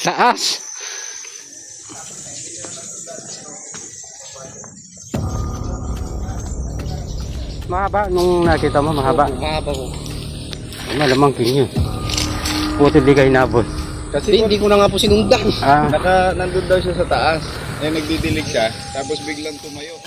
Taas. Mahaba nung nakita mo, mahaba. Mahaba po. Malamang kinyo. Buti di kayo nabot. Kasi hindi ko na nga po sinundan. Nandun daw siya sa taas. Eh, nagdidilig siya. Tapos biglang tumayo.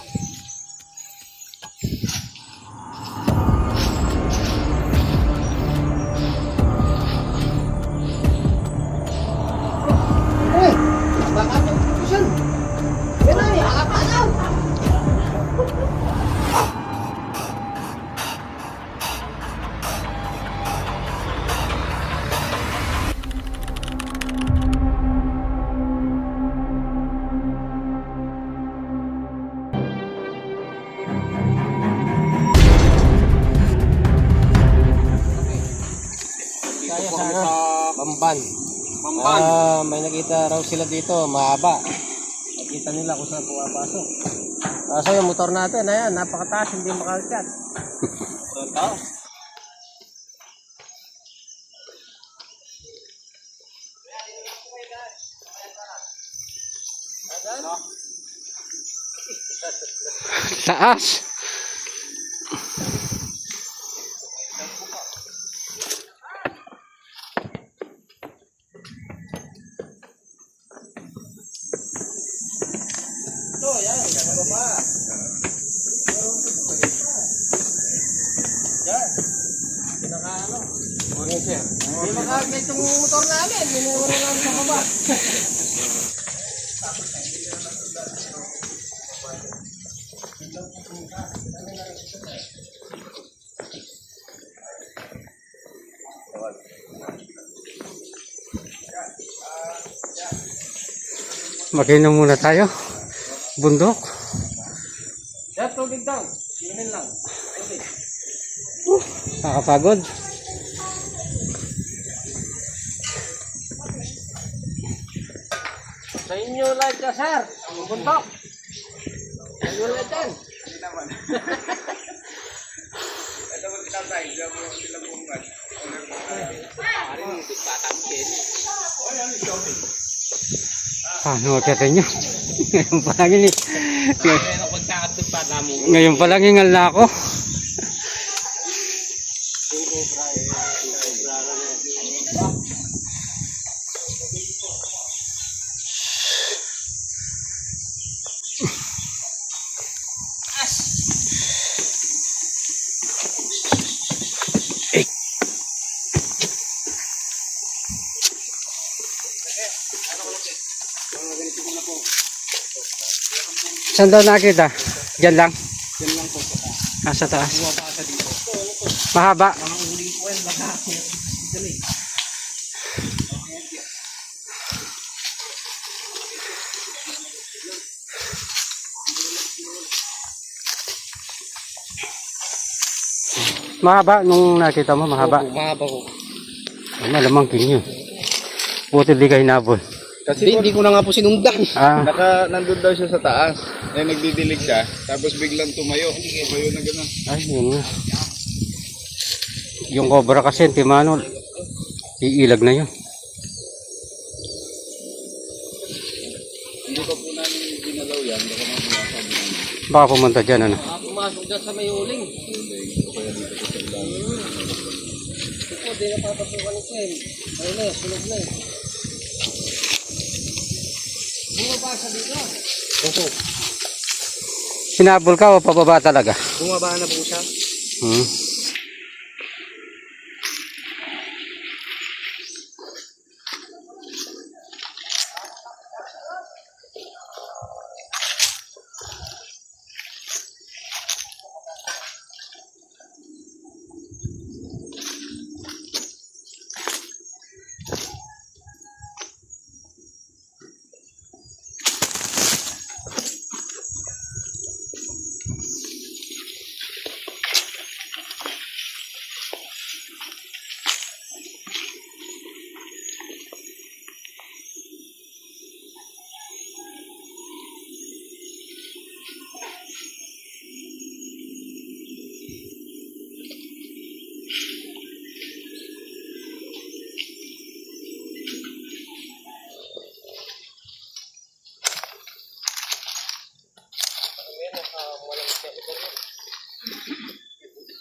Bamban. May nakita raw sila dito, mahaba. Nakita nila kung saan pumapasok. Kaso yung motor natin, ayan, napakataas, hindi makalikat. Taas. Hindi makakita itong motor namin, minuro lang sa baba. Mag-inom muna tayo. Bundok. Yan, tubig daw. Inumin lang. Tubig. Nakakapagod. Sa inyo light ka, sir. Ang buntok. Sa inyo light yan. Ito mo tinatay. Diyan mo sila bungan. Paano kita nyo? Ngayon pa lang ini. Ngayon pa lang hingal na ako. Saan daw nakita? Diyan lang? Yan lang po. Sa taas. Bumabasa dito. Mahaba. Mga uling ko yan, baka ako. Dali. Mahaba nung nakita mo, mahaba. Mahaba po. Malamang kinyo. Buti di kayo nabot. Kasi Hindi ko na nga po sinundan. nandun daw siya sa taas. Eh, nagdidilig siya. Tapos biglang tumayo. Tumayo na gano'n. Ay, yun nga. Yung cobra kasi, timano, iilag na yun. Hindi pa po namin ginalaw yan. Baka mabuwasan yan. Baka pumunta dyan, ano? Pumasok dyan sa may uling. Ito, di na papasukan ni Ken. Ayun na, sunog na eh. Bumabasa dito. Opo. Sinabol ka o pababa talaga? Bumaba na po siya.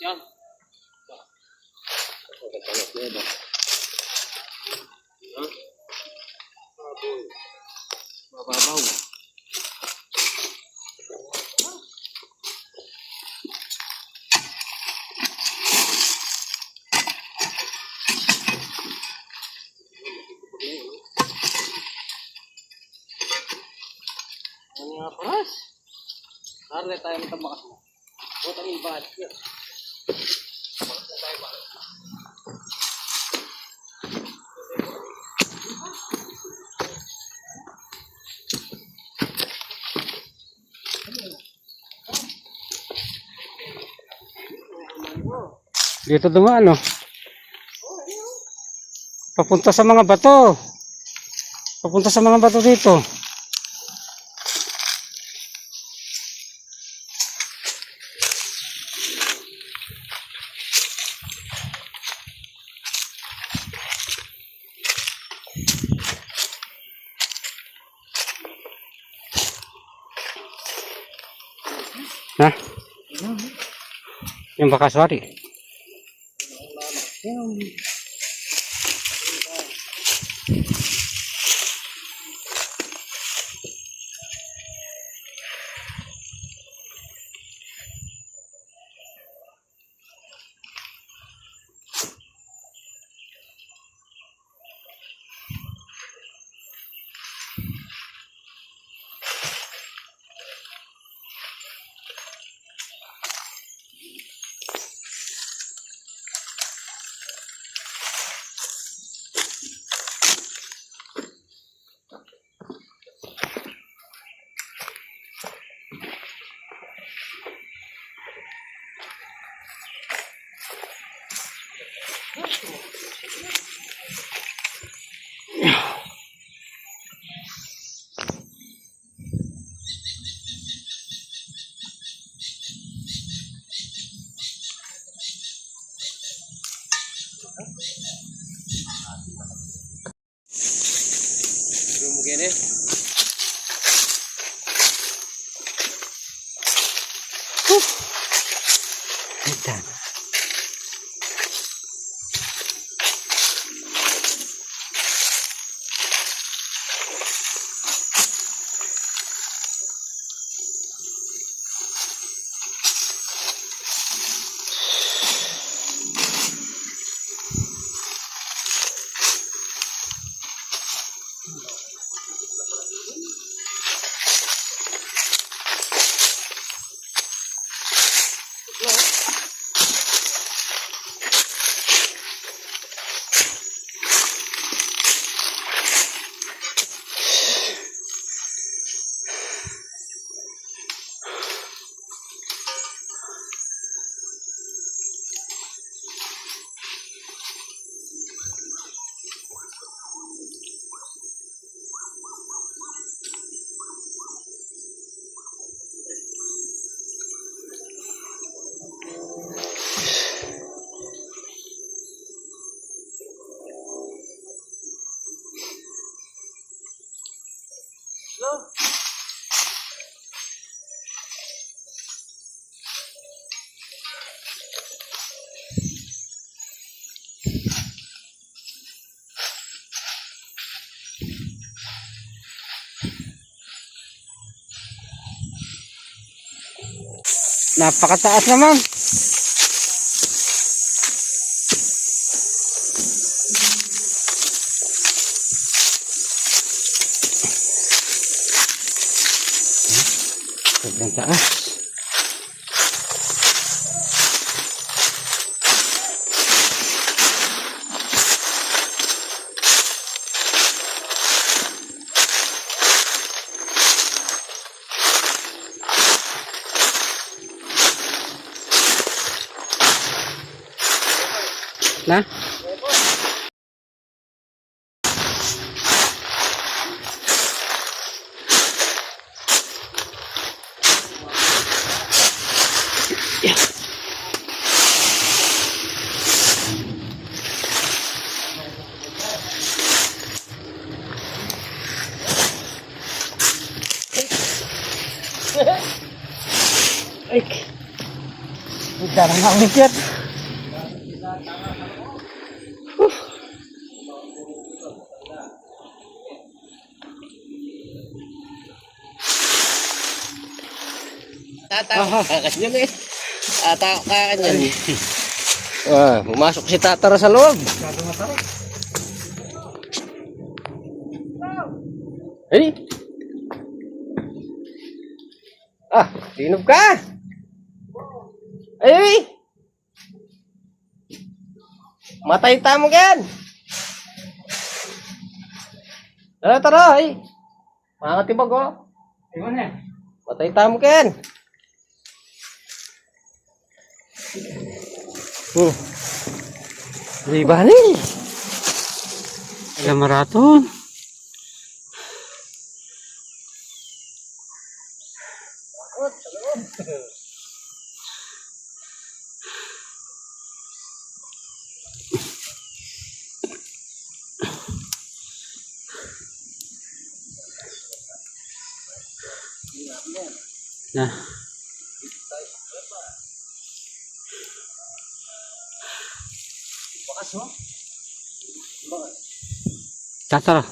Yan. Mababaw. Ano nga paras? Narle tayo ng tabakas mo. Butang yung bahat yun. Dito dumaan, no? Papunta sa mga bato. Papunta sa mga bato dito. Ha? Yung bakaswari. Lumugin eh. Ayan. Napakataas naman. Sobrang taas. Na? Ay, Wala nang nakalikyat. Kakanyan eh. Kakanyan. Pumasok si Tatara sa loob. Hey! Sinog ka! Ay! Matay tamo yan! Tara, ay! Makakatibag oh! Iwan eh. Matay tamo yan! Di ba ni? Alam maraton. Nah. Tatara.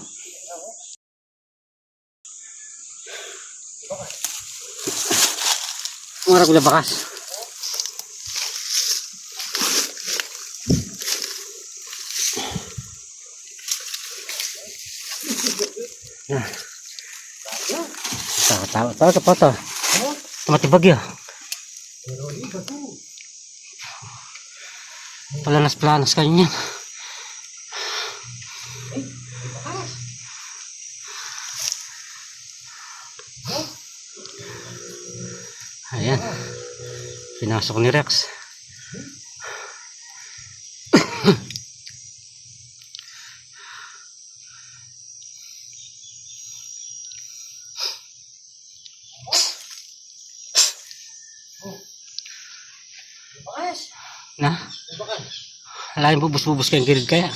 Mura ko na bakas. Tawa sa pata. Matibag ya. Planas kayaknya. Ayan. Pinasok ni Rex. Nah, lain bubus-bubus kayong gilid kaya.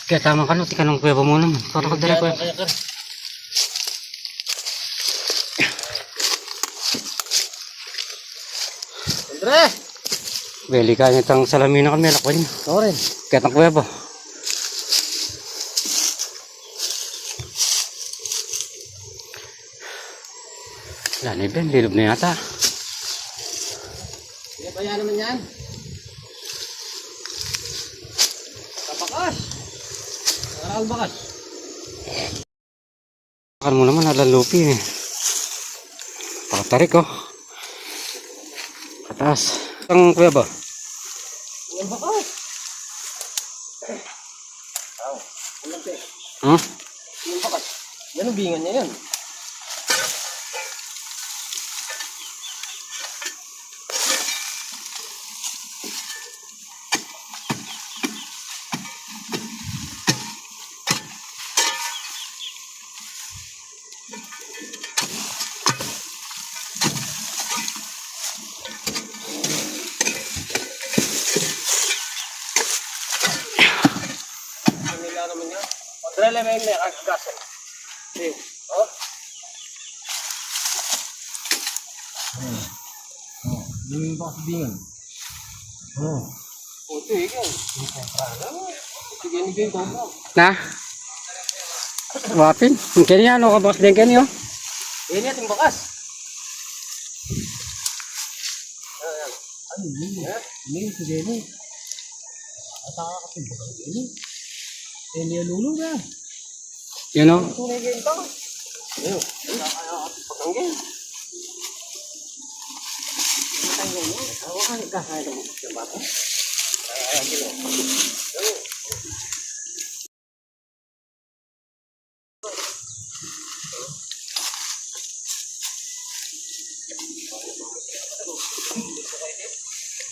Kaya tama ka no, tikanong kuya pa muna. Para ko dala kuya. Andre! Beli ka niya tang salamin na kami. Lakwa niya. Sorry. Kaya tang kuya pa. Wala na iba. Lilob na yata. Hindi ba yan naman yan? Kapakas! Nakakal bakas. Bakal mo naman nalalupi eh. Pakatarik oh. Kataas. Ang kuya ba? Ang bakas! Hmm? Ang bakas. Yan ang bingan niya yan. Andrele may kagasan. Oh. Yung ba bingan? Oto ikan. Sige ni ko mo. Na? Wapin? Kaya ano ka boss din kanyo? Ini ating bakas. Ano yun? Ini sige ni. Ataka ka tin bakas ini. Ini lulu na. You know? Tunay game pa. Ayun. Pagangin. Awakan ka sa ito sa bata.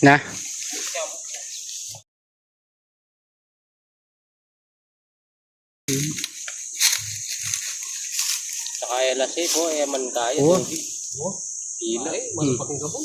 Na? Kaya lasi po, man kaya. Ila eh, malapaking gabon.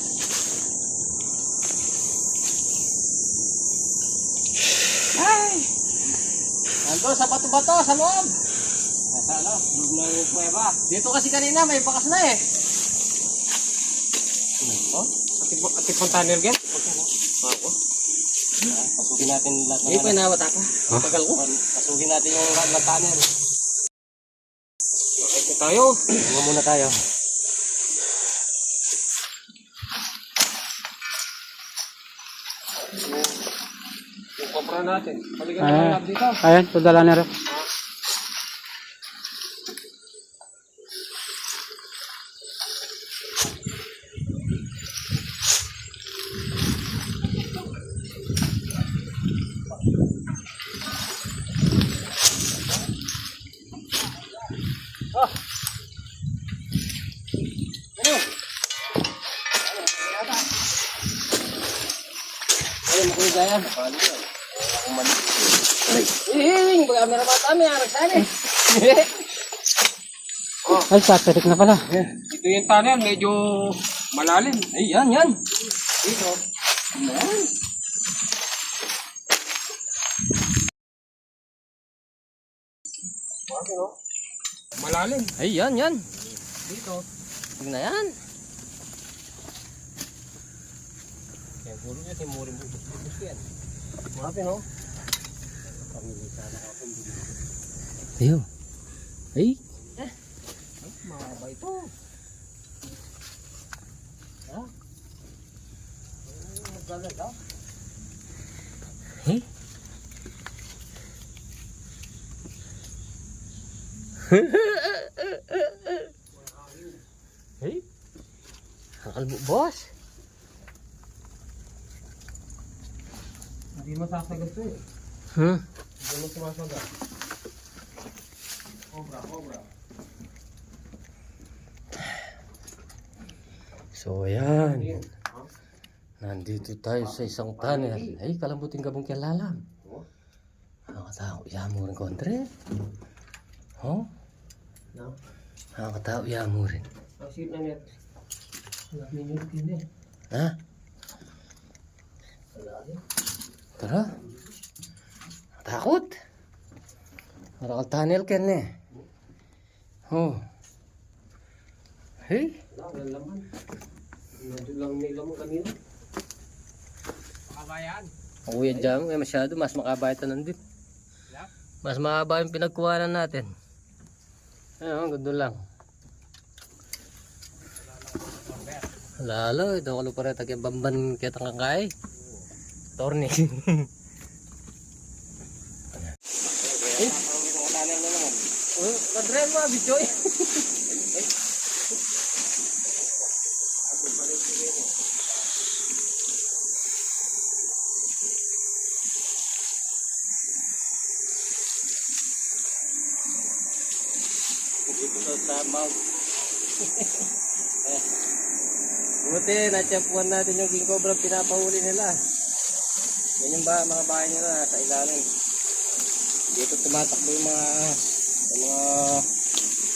Nandun sa bato-bato, sa loob. Nasa ano, loob ng kuweba. Dito kasi kanina, may bakas na eh. Oh, Atipon tunnel gen? ako. Pasugin natin lahat ng Hindi pa inawat ako. Tagal ko. Pasugin natin yung lahat ng tunnel. Ito tayo. Mga muna tayo. Yung kopra natin. Paligan na lang dito. Ayan, padala na rin. Ayun, makulit gaya. Hihing, baga meron ba kami, nagsali. Ay, satirik na pala. Ito yung tunnel, medyo malalim. Ay, yan. Dito. Yan. Malalim. Ay, yan. Dito. Huwag na yan. Kaya puro niya, timurin mo. Yan. Mga pino. Ayun. Ay. Mababa ito. Ha? Magkalat ha? Eh? Hey? Kakalbo, boss. Hindi masasagat to eh. Hindi mo sumasagat. Cobra. So, ayan. Nandito tayo sa isang tunnel. Ay, kalambuting gabong kialalam. Nakakatao, mo rin kontre. Oh? Nakakatao, mo rin. Asit na net. Minute din eh. Ha? Tara. Takot. Marakal tunnel ken eh. Oh. Hey. Wala laman. Medyo lang may laman kanina. Makabayan. Ang kuya dyan, masyado. Mas makabay ito nandun. Mas mahaba yung pinagkuhanan natin. Ayun, ganda lang. Lalo, ito ko pa rin tagyan bamban kaya tangkakay. Torni. Kadren mo, bichoy. Ito sa mount. Buti, natyapuan natin yung king cobra pinapahuli nila. Yan yung mga bahay nila sa ilalim. Dito tumatakbo yung mga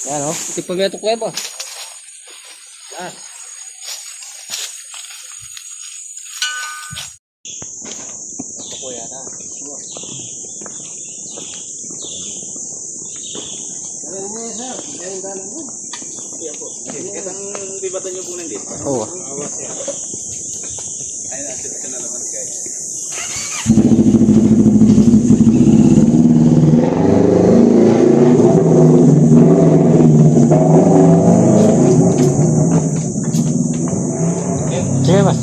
yan o, tipag na itong kuweba. Ah. Ito po yan ha. Ganyan mo yan sir, ganyan dalang mo. Kitang bibatan niyo po nandito. Oo. Awas yan. Ay, natin ito na naman guys. Sige mas.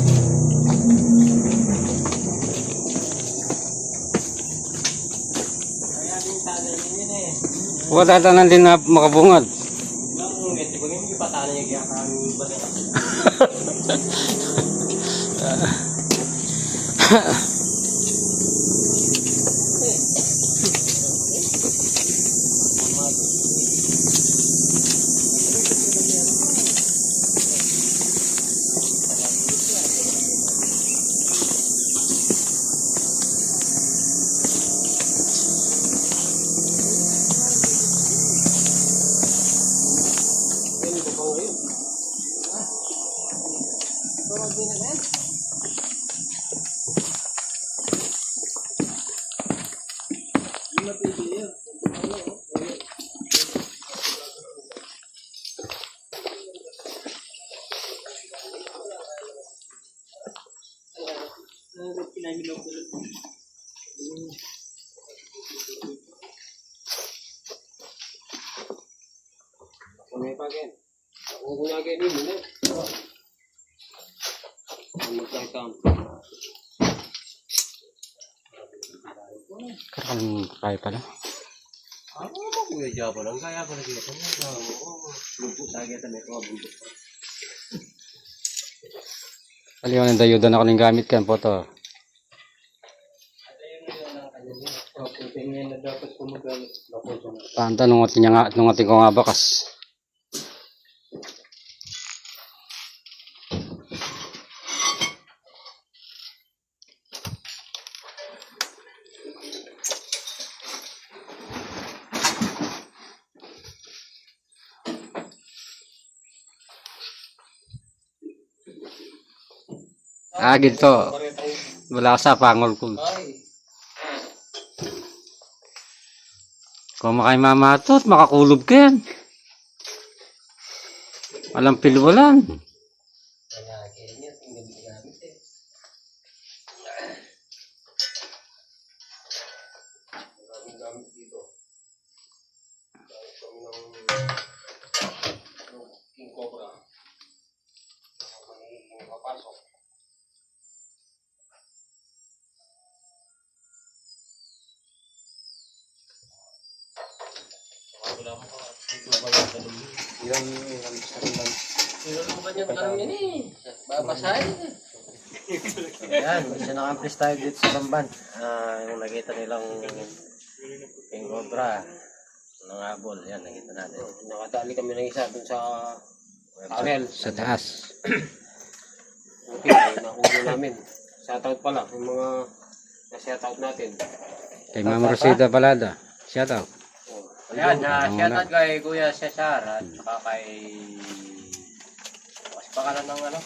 Kaya din tanay yun eh. Huwag tatanan din na makabungad. Ngunit, di ba yung ipatanan niya kaya kami ba nila? Napili yun. Kunay pa again. Kung kunagin din, hindi. Magkakam. Kaya pala. Kuya Jabo lang. Kaya pala dito. Lupot lagi ito. May kumabundok. Paliwan ng dayudan ako ng gamit kan po to. Tingin na dapat kumagamit. Panta nung ating ko nga bakas. Gito. Wala sa pangol ko. Kung makay mamatot, makakulob ka yan. Walang pilwalan. Babasahin. Yan, isa naka-amplis tayo dito sa Bamban. Yung nakita nilang King Cobra. Nangabol, yan, nakita natin. Nakatali kami ng isa dun sa tunnel. Sa taas. Okay, nakuha namin. Shoutout pala, yung mga na-shoutout natin. Kay Ma'am Rosita Balada. Shout out. Ayan, shoutout kay Kuya Cesar at saka kay... Mas pangalan ng ano?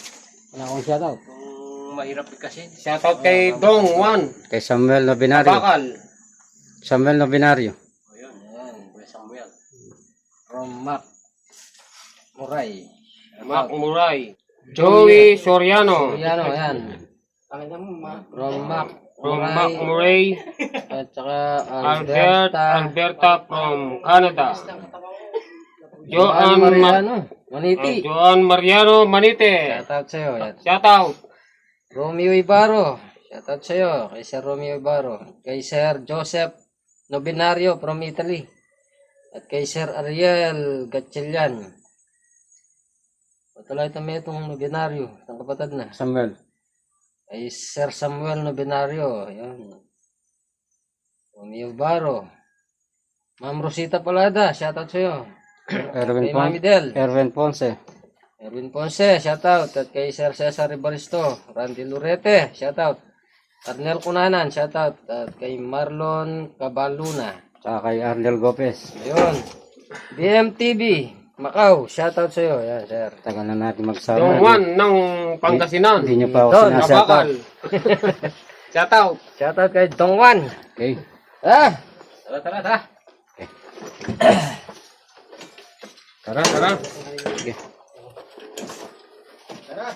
Wala akong shout out. Kung mahirap kasi. Shoutout kay Dong Juan. Kay Samuel Nobinario. Bakal. Samuel Nobinario. Ayun, Kuya Samuel. From Mac Muray. Mac Muray. Joey Soriano. Soriano, yan. From Mac Muray. At saka Alberta from Canada. Joan Mariano Maniti. Joan Mariano Manite. Shoutout sa'yo. Shoutout. Romeo Ibarro. Shoutout sa'yo. Kay Sir Romeo Ibarro. Kay Sir Joseph Nobinario from Italy. At kay Sir Ariel Gatchelian. Patulay kami itong Nobinario. Itong kapatid na. Samuel. Kay Sir Samuel Nobinario. Ayan. Romeo Ibarro. Ma'am Rosita Palada. Shoutout sa'yo. Erwin Kay Mami Del. Erwin Ponce. Erwin Ponce, shoutout. At kay Sir Cesar Ibaristo, Randy Lurete, shoutout. Arnel Cunanan, shoutout. At kay Marlon Cabaluna. Saka kay Arnel Gopez. Ayun. BMTV, Macau, shoutout sa'yo. Yan, sir. Tagal na natin magsama. Yung one ng Pangasinan. Hindi nyo pa ako Don sinashout out. Abakal. Shoutout. Shoutout kay Dong Juan. Okay. Tara. Tara. Okay. Tara.